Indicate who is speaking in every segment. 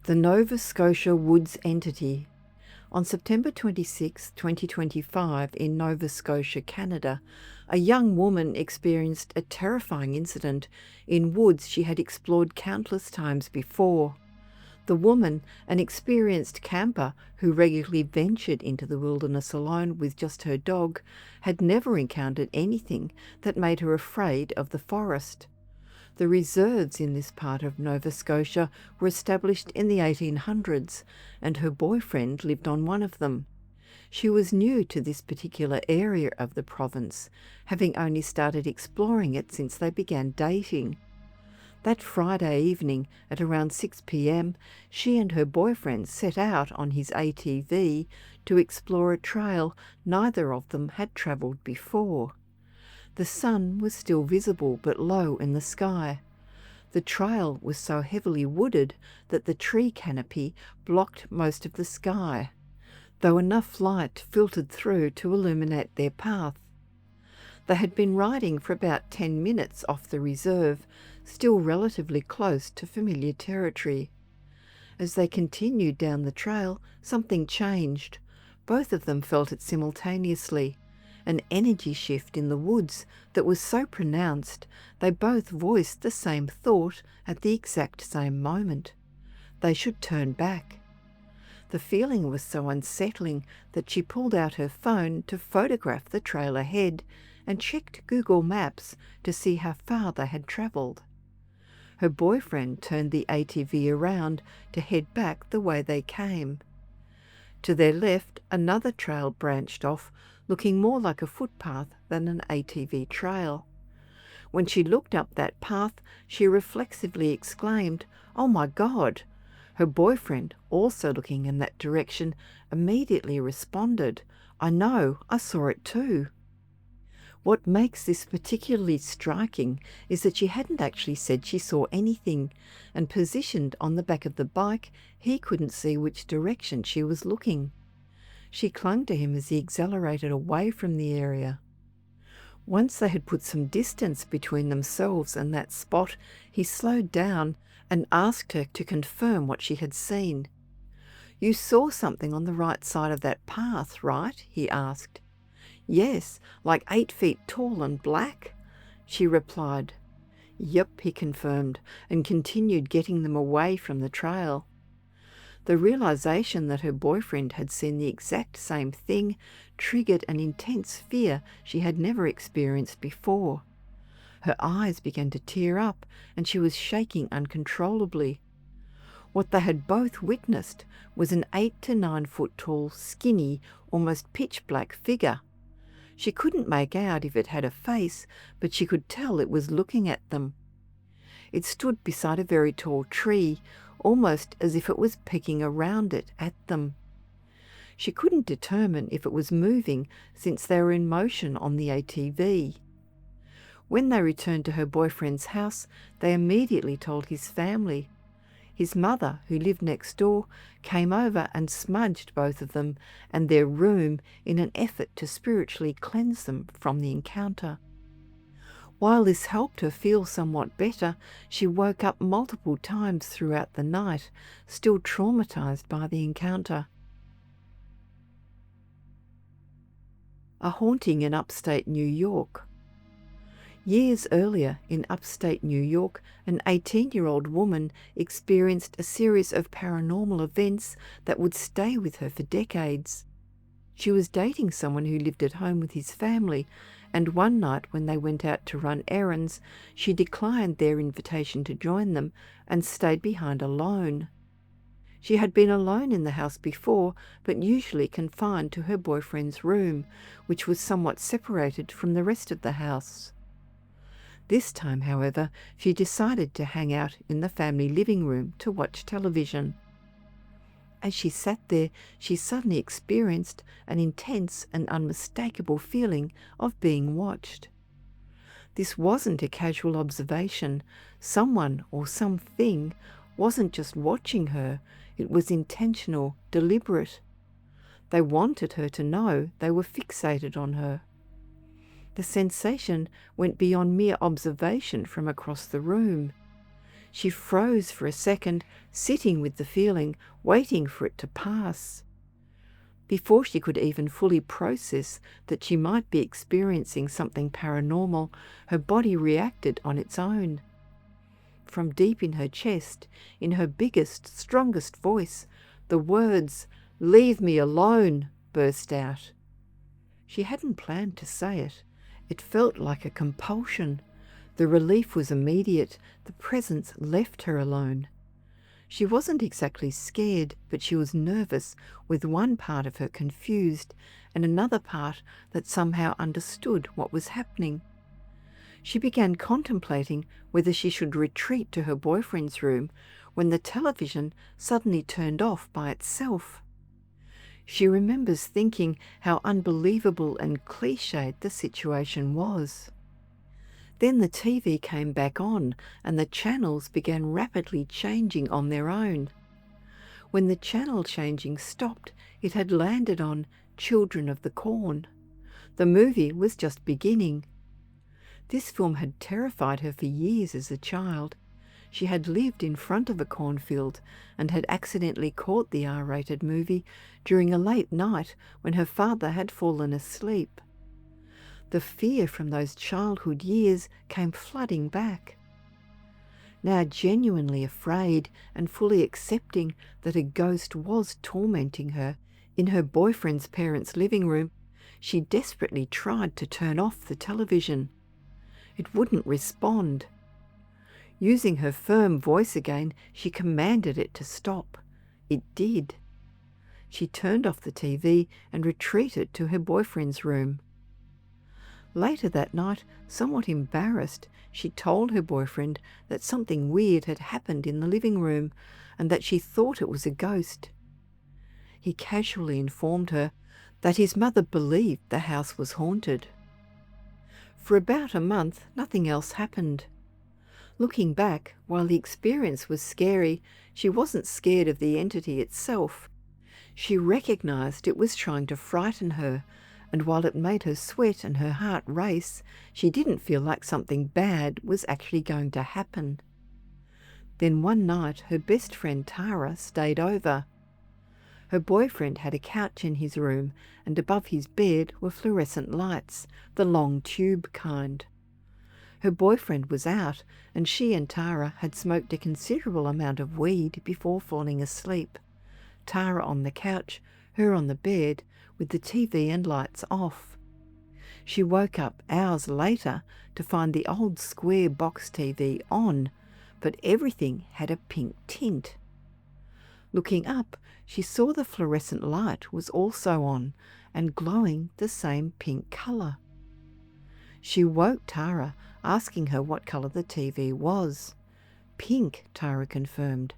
Speaker 1: The Nova Scotia Woods Entity. On September 26, 2025, in Nova Scotia, Canada, a young woman experienced a terrifying incident in woods she had explored countless times before. The woman, an experienced camper who regularly ventured into the wilderness alone with just her dog, had never encountered anything that made her afraid of the forest. The reserves in this part of Nova Scotia were established in the 1800s, and her boyfriend lived on one of them. She was new to this particular area of the province, having only started exploring it since they began dating. That Friday evening, at around 6 p.m, she and her boyfriend set out on his ATV to explore a trail neither of them had travelled before. The sun was still visible but low in the sky. The trail was so heavily wooded that the tree canopy blocked most of the sky, though enough light filtered through to illuminate their path. They had been riding for about 10 minutes off the reserve, still relatively close to familiar territory. As they continued down the trail, something changed. Both of them felt it simultaneously. An energy shift in the woods that was so pronounced they both voiced the same thought at the exact same moment. They should turn back. The feeling was so unsettling that she pulled out her phone to photograph the trail ahead and checked Google Maps to see how far they had travelled. Her boyfriend turned the ATV around to head back the way they came. To their left, another trail branched off, looking more like a footpath than an ATV trail. When she looked up that path, she reflexively exclaimed, "Oh my God!" Her boyfriend, also looking in that direction, immediately responded, "I know, I saw it too." What makes this particularly striking is that she hadn't actually said she saw anything, and positioned on the back of the bike, he couldn't see which direction she was looking. She clung to him as he accelerated away from the area. Once they had put some distance between themselves and that spot, he slowed down and asked her to confirm what she had seen. "You saw something on the right side of that path, right?" he asked. "Yes, like 8 feet tall and black," she replied. "Yep," he confirmed, and continued getting them away from the trail. The realization that her boyfriend had seen the exact same thing triggered an intense fear she had never experienced before. Her eyes began to tear up, and she was shaking uncontrollably. What they had both witnessed was an 8 to 9 foot tall, skinny, almost pitch-black figure. She couldn't make out if it had a face, but she could tell it was looking at them. It stood beside a very tall tree, almost as if it was peeking around it at them. She couldn't determine if it was moving since they were in motion on the ATV. When they returned to her boyfriend's house, they immediately told his family. His mother, who lived next door, came over and smudged both of them and their room in an effort to spiritually cleanse them from the encounter. While this helped her feel somewhat better, she woke up multiple times throughout the night, still traumatized by the encounter. A haunting in upstate New York. Years earlier, in upstate New York, an 18-year-old woman experienced a series of paranormal events that would stay with her for decades. She was dating someone who lived at home with his family, and one night when they went out to run errands, she declined their invitation to join them and stayed behind alone. She had been alone in the house before, but usually confined to her boyfriend's room, which was somewhat separated from the rest of the house. This time, however, she decided to hang out in the family living room to watch television. As she sat there, she suddenly experienced an intense and unmistakable feeling of being watched. This wasn't a casual observation. Someone or something wasn't just watching her, it was intentional, deliberate. They wanted her to know they were fixated on her. The sensation went beyond mere observation from across the room. She froze for a second, sitting with the feeling, waiting for it to pass. Before she could even fully process that she might be experiencing something paranormal, her body reacted on its own. From deep in her chest, in her biggest, strongest voice, the words, "Leave me alone," burst out. She hadn't planned to say it. It felt like a compulsion. The relief was immediate. The presence left her alone. She wasn't exactly scared, but she was nervous, with one part of her confused and another part that somehow understood what was happening. She began contemplating whether she should retreat to her boyfriend's room when the television suddenly turned off by itself. She remembers thinking how unbelievable and cliched the situation was. Then the TV came back on and the channels began rapidly changing on their own. When the channel changing stopped, it had landed on Children of the Corn. The movie was just beginning. This film had terrified her for years as a child. She had lived in front of a cornfield and had accidentally caught the R-rated movie during a late night when her father had fallen asleep. The fear from those childhood years came flooding back. Now genuinely afraid and fully accepting that a ghost was tormenting her in her boyfriend's parents' living room, she desperately tried to turn off the television. It wouldn't respond. Using her firm voice again, she commanded it to stop. It did. She turned off the TV and retreated to her boyfriend's room. Later that night, somewhat embarrassed, she told her boyfriend that something weird had happened in the living room and that she thought it was a ghost. He casually informed her that his mother believed the house was haunted. For about a month, nothing else happened. Looking back, while the experience was scary, she wasn't scared of the entity itself. She recognized it was trying to frighten her, and while it made her sweat and her heart race, she didn't feel like something bad was actually going to happen. Then one night, her best friend Tara stayed over. Her boyfriend had a couch in his room, and above his bed were fluorescent lights, the long tube kind. Her boyfriend was out, and she and Tara had smoked a considerable amount of weed before falling asleep. Tara on the couch, her on the bed, with the TV and lights off. She woke up hours later to find the old square box TV on, but everything had a pink tint. Looking up, she saw the fluorescent light was also on and glowing the same pink colour. She woke Tara, asking her what colour the TV was. Pink, Tara confirmed.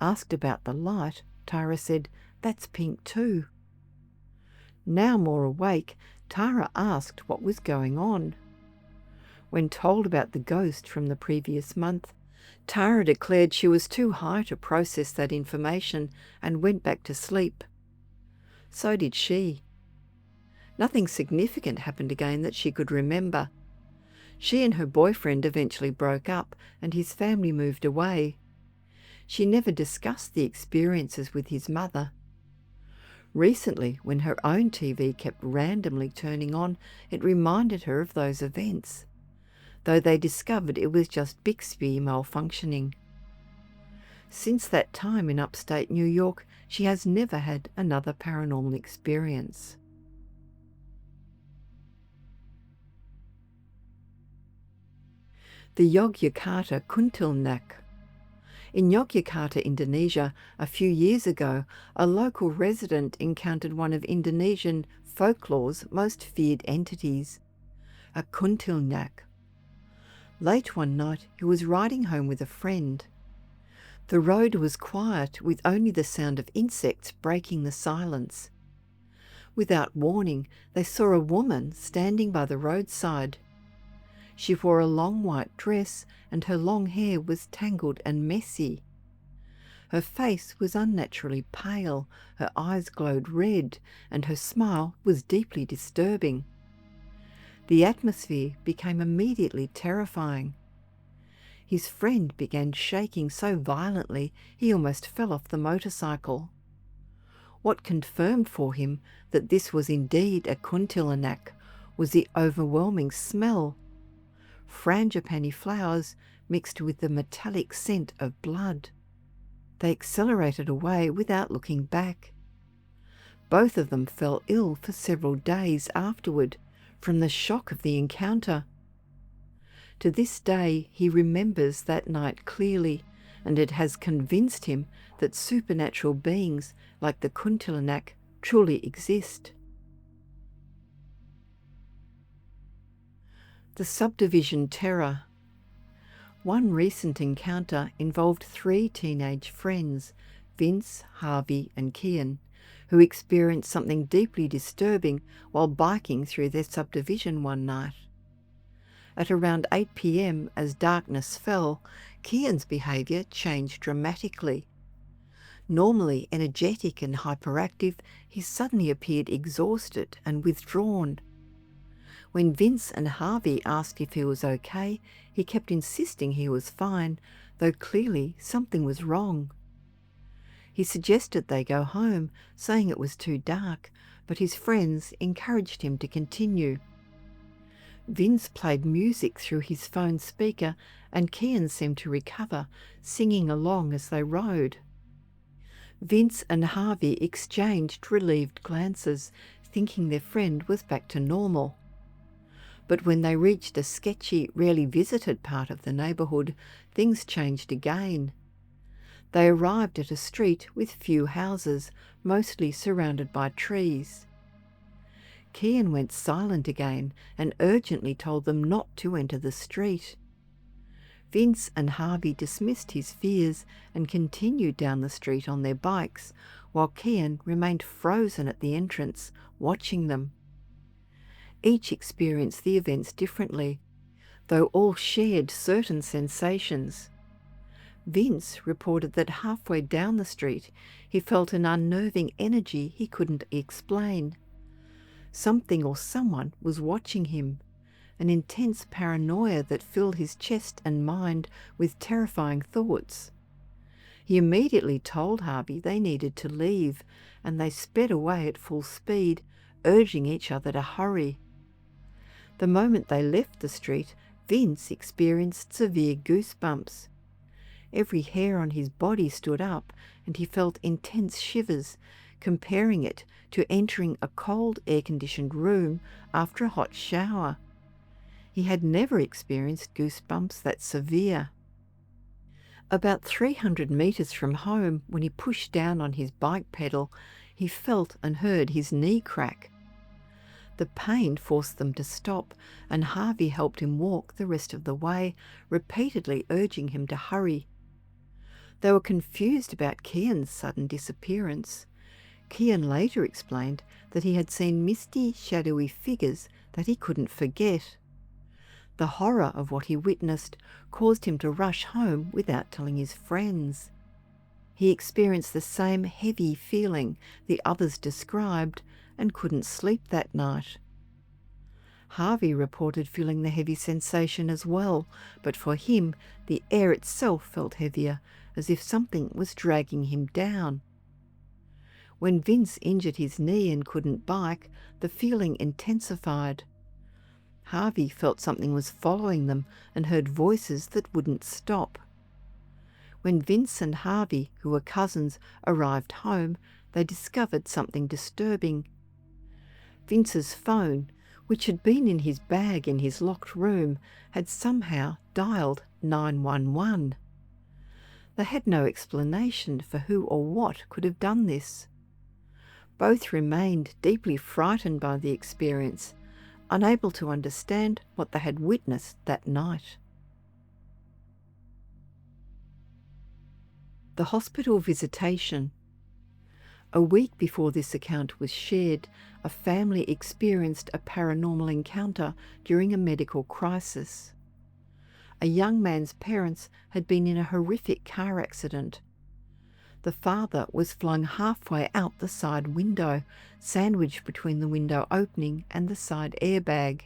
Speaker 1: Asked about the light, Tara said, "That's pink too." Now more awake, Tara asked what was going on. When told about the ghost from the previous month, Tara declared she was too high to process that information and went back to sleep. So did she. Nothing significant happened again that she could remember. She and her boyfriend eventually broke up and his family moved away. She never discussed the experiences with his mother. Recently, when her own TV kept randomly turning on, it reminded her of those events, though they discovered it was just Bixby malfunctioning. Since that time in upstate New York, she has never had another paranormal experience. The Yogyakarta Kuntilanak. In Yogyakarta, Indonesia, a few years ago, a local resident encountered one of Indonesian folklore's most feared entities, a kuntilanak. Late one night, he was riding home with a friend. The road was quiet, with only the sound of insects breaking the silence. Without warning, they saw a woman standing by the roadside. She wore a long white dress and her long hair was tangled and messy. Her face was unnaturally pale, her eyes glowed red, and her smile was deeply disturbing. The atmosphere became immediately terrifying. His friend began shaking so violently he almost fell off the motorcycle. What confirmed for him that this was indeed a kuntilanak was the overwhelming smell. Frangipani flowers mixed with the metallic scent of blood. They accelerated away without looking back. Both of them fell ill for several days afterward from the shock of the encounter. To this day he remembers that night clearly, and it has convinced him that supernatural beings like the Kuntilanak truly exist. The subdivision terror. One recent encounter involved 3 teenage friends, Vince, Harvey and Kian, who experienced something deeply disturbing while biking through their subdivision one night. At around 8 p.m, as darkness fell, Kian's behaviour changed dramatically. Normally energetic and hyperactive, he suddenly appeared exhausted and withdrawn. When Vince and Harvey asked if he was okay, he kept insisting he was fine, though clearly something was wrong. He suggested they go home, saying it was too dark, but his friends encouraged him to continue. Vince played music through his phone speaker, and Kian seemed to recover, singing along as they rode. Vince and Harvey exchanged relieved glances, thinking their friend was back to normal. But when they reached a sketchy, rarely visited part of the neighbourhood, things changed again. They arrived at a street with few houses, mostly surrounded by trees. Kian went silent again and urgently told them not to enter the street. Vince and Harvey dismissed his fears and continued down the street on their bikes, while Kian remained frozen at the entrance, watching them. Each experienced the events differently, though all shared certain sensations. Vince reported that halfway down the street he felt an unnerving energy he couldn't explain. Something or someone was watching him, an intense paranoia that filled his chest and mind with terrifying thoughts. He immediately told Harvey they needed to leave, and they sped away at full speed, urging each other to hurry. The moment they left the street, Vince experienced severe goosebumps. Every hair on his body stood up, and he felt intense shivers, comparing it to entering a cold air-conditioned room after a hot shower. He had never experienced goosebumps that severe. About 300 metres from home, when he pushed down on his bike pedal, he felt and heard his knee crack. The pain forced them to stop, and Harvey helped him walk the rest of the way, repeatedly urging him to hurry. They were confused about Kian's sudden disappearance. Kian later explained that he had seen misty, shadowy figures that he couldn't forget. The horror of what he witnessed caused him to rush home without telling his friends. He experienced the same heavy feeling the others described and couldn't sleep that night. Harvey reported feeling the heavy sensation as well, but for him the air itself felt heavier, as if something was dragging him down. When Vince injured his knee and couldn't bike, the feeling intensified. Harvey felt something was following them and heard voices that wouldn't stop. When Vince and Harvey, who were cousins, arrived home, they discovered something disturbing. Vince's phone, which had been in his bag in his locked room, had somehow dialed 911. They had no explanation for who or what could have done this. Both remained deeply frightened by the experience, unable to understand what they had witnessed that night. The hospital visitation. A week before this account was shared, a family experienced a paranormal encounter during a medical crisis. A young man's parents had been in a horrific car accident. The father was flung halfway out the side window, sandwiched between the window opening and the side airbag.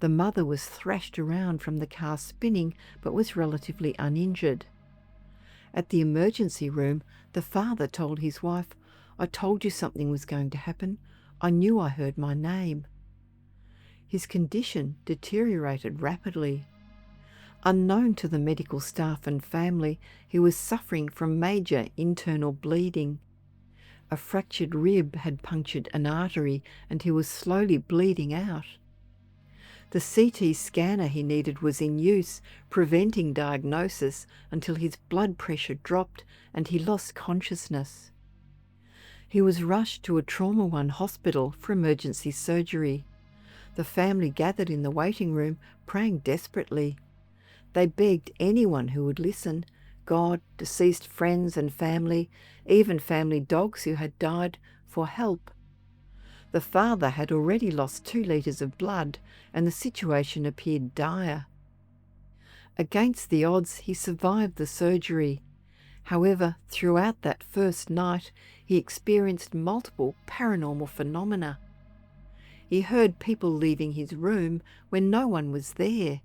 Speaker 1: The mother was thrashed around from the car spinning but was relatively uninjured. At the emergency room, the father told his wife, "I told you something was going to happen. I knew I heard my name." His condition deteriorated rapidly. Unknown to the medical staff and family, he was suffering from major internal bleeding. A fractured rib had punctured an artery and he was slowly bleeding out. The CT scanner he needed was in use, preventing diagnosis until his blood pressure dropped and he lost consciousness. He was rushed to a Trauma 1 hospital for emergency surgery. The family gathered in the waiting room, praying desperately. They begged anyone who would listen, God, deceased friends and family, even family dogs who had died, for help. The father had already lost 2 litres of blood, and the situation appeared dire. Against the odds, he survived the surgery. However, throughout that first night, he experienced multiple paranormal phenomena. He heard people leaving his room when no one was there.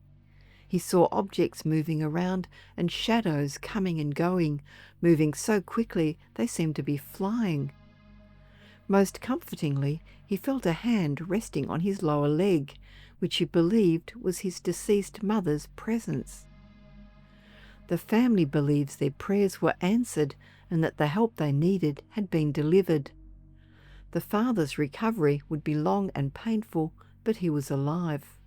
Speaker 1: He saw objects moving around and shadows coming and going, moving so quickly they seemed to be flying. Most comfortingly, he felt a hand resting on his lower leg, which he believed was his deceased mother's presence. The family believes their prayers were answered and that the help they needed had been delivered. The father's recovery would be long and painful, but he was alive.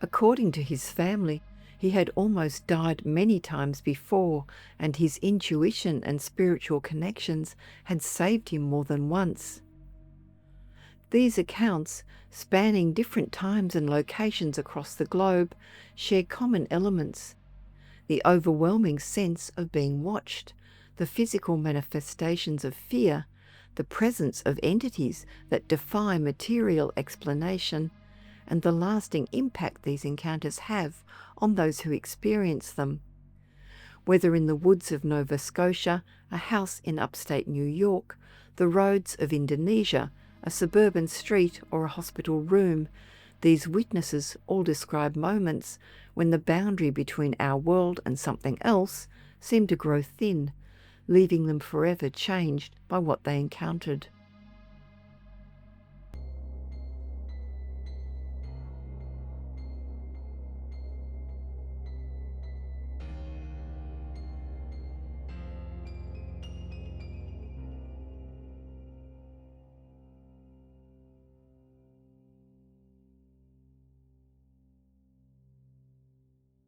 Speaker 1: According to his family, he had almost died many times before, and his intuition and spiritual connections had saved him more than once. These accounts, spanning different times and locations across the globe, share common elements: the overwhelming sense of being watched, the physical manifestations of fear, the presence of entities that defy material explanation, and the lasting impact these encounters have on those who experience them. Whether in the woods of Nova Scotia, a house in upstate New York, the roads of Indonesia, a suburban street, or a hospital room, these witnesses all describe moments when the boundary between our world and something else seemed to grow thin, leaving them forever changed by what they encountered.